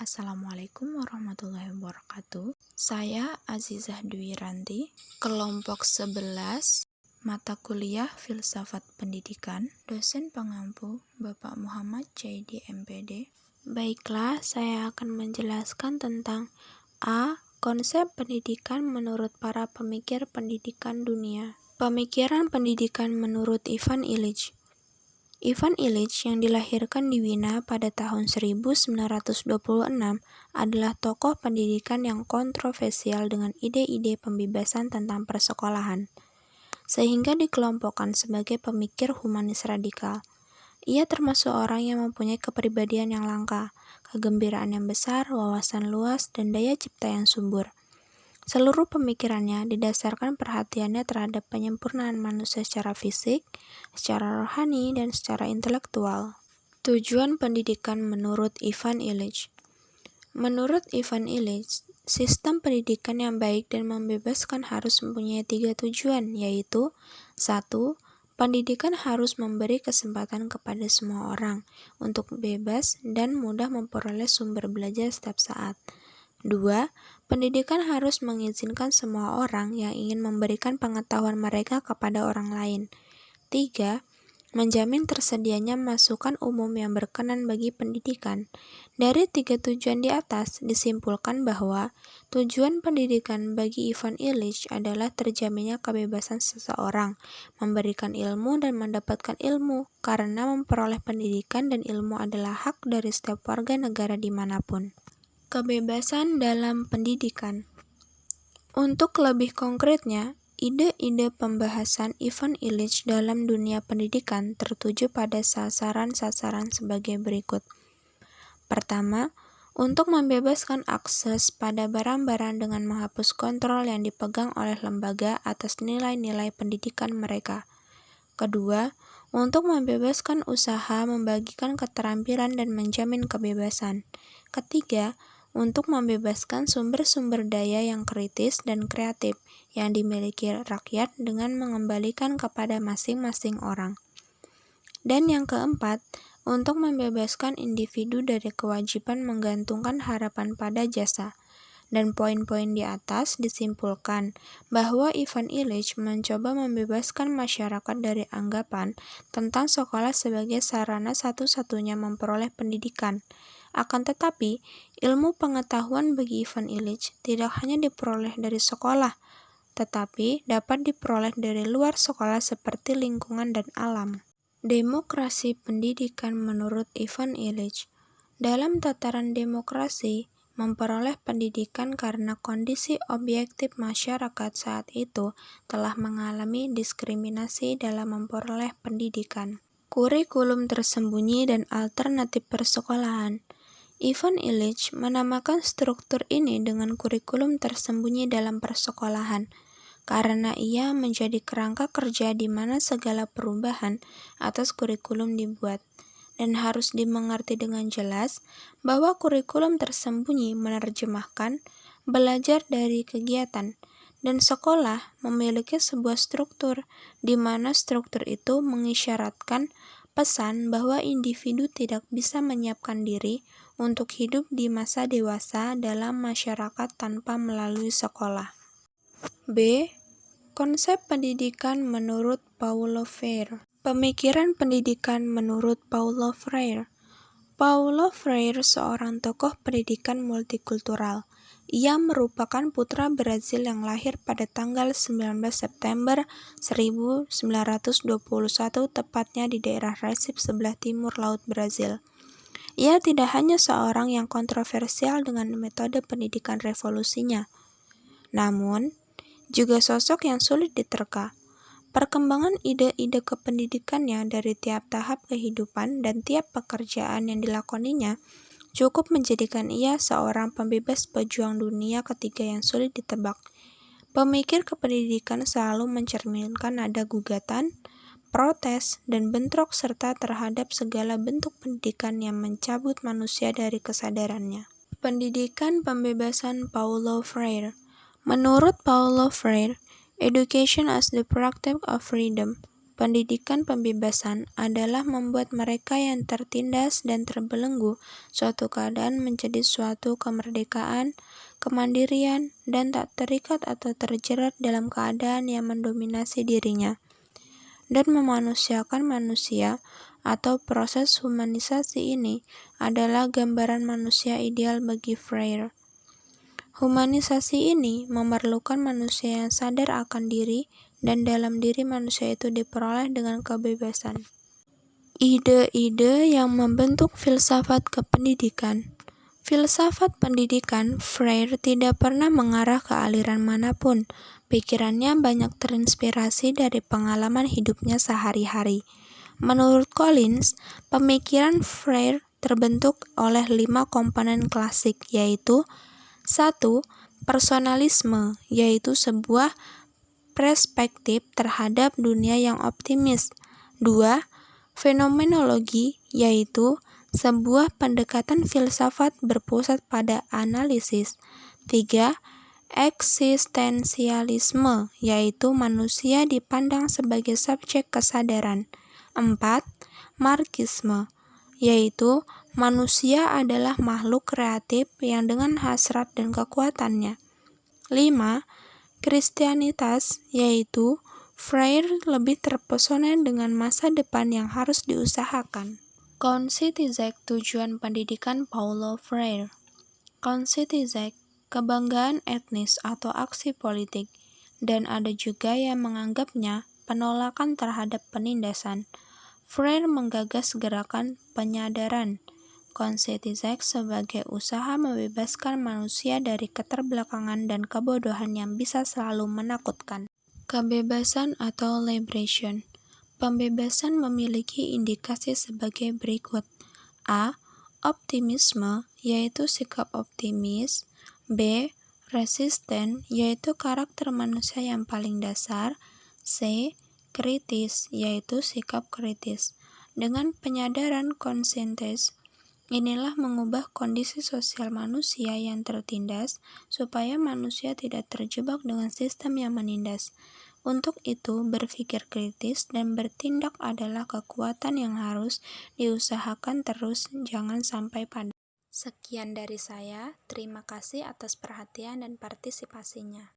Assalamualaikum warahmatullahi wabarakatuh. Saya Azizah Dwi Ranti, kelompok 11, mata kuliah Filsafat Pendidikan, dosen pengampu Bapak Muhammad Jaidi MPD. Baiklah, saya akan menjelaskan tentang A. Konsep pendidikan menurut para pemikir pendidikan dunia. Pemikiran pendidikan menurut Ivan Illich. Ivan Illich yang dilahirkan di Wina pada tahun 1926 adalah tokoh pendidikan yang kontroversial dengan ide-ide pembebasan tentang persekolahan, sehingga dikelompokkan sebagai pemikir humanis radikal. Ia termasuk orang yang mempunyai kepribadian yang langka, kegembiraan yang besar, wawasan luas, dan daya cipta yang subur. Seluruh pemikirannya didasarkan perhatiannya terhadap penyempurnaan manusia secara fisik, secara rohani, dan secara intelektual. Tujuan pendidikan menurut Ivan Illich. Menurut Ivan Illich, sistem pendidikan yang baik dan membebaskan harus mempunyai 3 tujuan, yaitu 1. Pendidikan harus memberi kesempatan kepada semua orang untuk bebas dan mudah memperoleh sumber belajar setiap saat. 2. Pendidikan harus mengizinkan semua orang yang ingin memberikan pengetahuan mereka kepada orang lain. 3. Menjamin tersedianya masukan umum yang berkenan bagi pendidikan. Dari 3 tujuan di atas, disimpulkan bahwa tujuan pendidikan bagi Ivan Illich adalah terjaminnya kebebasan seseorang memberikan ilmu dan mendapatkan ilmu, karena memperoleh pendidikan dan ilmu adalah hak dari setiap warga negara dimanapun. Kebebasan dalam pendidikan. Untuk lebih konkretnya, ide-ide pembahasan Ivan Illich dalam dunia pendidikan tertuju pada sasaran-sasaran sebagai berikut. Pertama, untuk membebaskan akses pada barang-barang dengan menghapus kontrol yang dipegang oleh lembaga atas nilai-nilai pendidikan mereka. Kedua, untuk membebaskan usaha, membagikan keterampilan dan menjamin kebebasan. Ketiga, untuk membebaskan sumber-sumber daya yang kritis dan kreatif yang dimiliki rakyat dengan mengembalikan kepada masing-masing orang. Dan yang keempat, untuk membebaskan individu dari kewajiban menggantungkan harapan pada jasa. Dan poin-poin di atas disimpulkan bahwa Ivan Illich mencoba membebaskan masyarakat dari anggapan tentang sekolah sebagai sarana satu-satunya memperoleh pendidikan. Akan tetapi, ilmu pengetahuan bagi Ivan Illich tidak hanya diperoleh dari sekolah, tetapi dapat diperoleh dari luar sekolah seperti lingkungan dan alam. Demokrasi pendidikan menurut Ivan Illich. Dalam tataran demokrasi, memperoleh pendidikan karena kondisi objektif masyarakat saat itu telah mengalami diskriminasi dalam memperoleh pendidikan. Kurikulum tersembunyi dan alternatif persekolahan. Ivan Illich menamakan struktur ini dengan kurikulum tersembunyi dalam persekolahan, karena ia menjadi kerangka kerja di mana segala perubahan atas kurikulum dibuat, dan harus dimengerti dengan jelas bahwa kurikulum tersembunyi menerjemahkan belajar dari kegiatan, dan sekolah memiliki sebuah struktur di mana struktur itu mengisyaratkan pesan bahwa individu tidak bisa menyiapkan diri untuk hidup di masa dewasa dalam masyarakat tanpa melalui sekolah. B. Konsep pendidikan menurut Paulo Freire. Pemikiran pendidikan menurut Paulo Freire. Paulo Freire seorang tokoh pendidikan multikultural. Ia merupakan putra Brazil yang lahir pada tanggal 19 September 1921 tepatnya di daerah Recife sebelah timur laut Brazil. Ia tidak hanya seorang yang kontroversial dengan metode pendidikan revolusinya, namun juga sosok yang sulit diterka. Perkembangan ide-ide kependidikannya dari tiap tahap kehidupan dan tiap pekerjaan yang dilakoninya cukup menjadikan ia seorang pembebas pejuang dunia ketiga yang sulit ditebak. Pemikir kependidikan selalu mencerminkan nada gugatan, protes, dan bentrok serta terhadap segala bentuk pendidikan yang mencabut manusia dari kesadarannya. Pendidikan pembebasan Paulo Freire. Menurut Paulo Freire, education as the practice of freedom. Pendidikan pembebasan adalah membuat mereka yang tertindas dan terbelenggu suatu keadaan menjadi suatu kemerdekaan, kemandirian, dan tak terikat atau terjerat dalam keadaan yang mendominasi dirinya, dan memanusiakan manusia atau proses humanisasi ini adalah gambaran manusia ideal bagi Freire. Humanisasi ini memerlukan manusia yang sadar akan diri dan dalam diri manusia itu diperoleh dengan kebebasan. Ide-ide yang membentuk filsafat kependidikan. Filsafat pendidikan Freire tidak pernah mengarah ke aliran manapun. Pikirannya banyak terinspirasi dari pengalaman hidupnya sehari-hari. Menurut Collins, pemikiran Freire terbentuk oleh 5 komponen klasik, yaitu 1. Personalisme, yaitu sebuah perspektif terhadap dunia yang optimis. 2. Fenomenologi, yaitu sebuah pendekatan filsafat berpusat pada analisis. 3. Eksistensialisme, yaitu manusia dipandang sebagai subjek kesadaran. 4. Marxisme, yaitu manusia adalah makhluk kreatif yang dengan hasrat dan kekuatannya. 5. Kristianitas, yaitu Freire lebih terpesona dengan masa depan yang harus diusahakan. Kontzitzek, tujuan pendidikan Paulo Freire. Kontzitzek, kebanggaan etnis atau aksi politik, dan ada juga yang menganggapnya penolakan terhadap penindasan. Freire menggagas gerakan penyadaran Kontzitzek sebagai usaha membebaskan manusia dari keterbelakangan dan kebodohan yang bisa selalu menakutkan. Kebebasan atau liberation. Pembebasan memiliki indikasi sebagai berikut. A. Optimisme, yaitu sikap optimis. B. Resisten, yaitu karakter manusia yang paling dasar. C. Kritis, yaitu sikap kritis. Dengan penyadaran konsientes, inilah mengubah kondisi sosial manusia yang tertindas supaya manusia tidak terjebak dengan sistem yang menindas. Untuk itu, berpikir kritis dan bertindak adalah kekuatan yang harus diusahakan terus, jangan sampai padam. Sekian dari saya, terima kasih atas perhatian dan partisipasinya.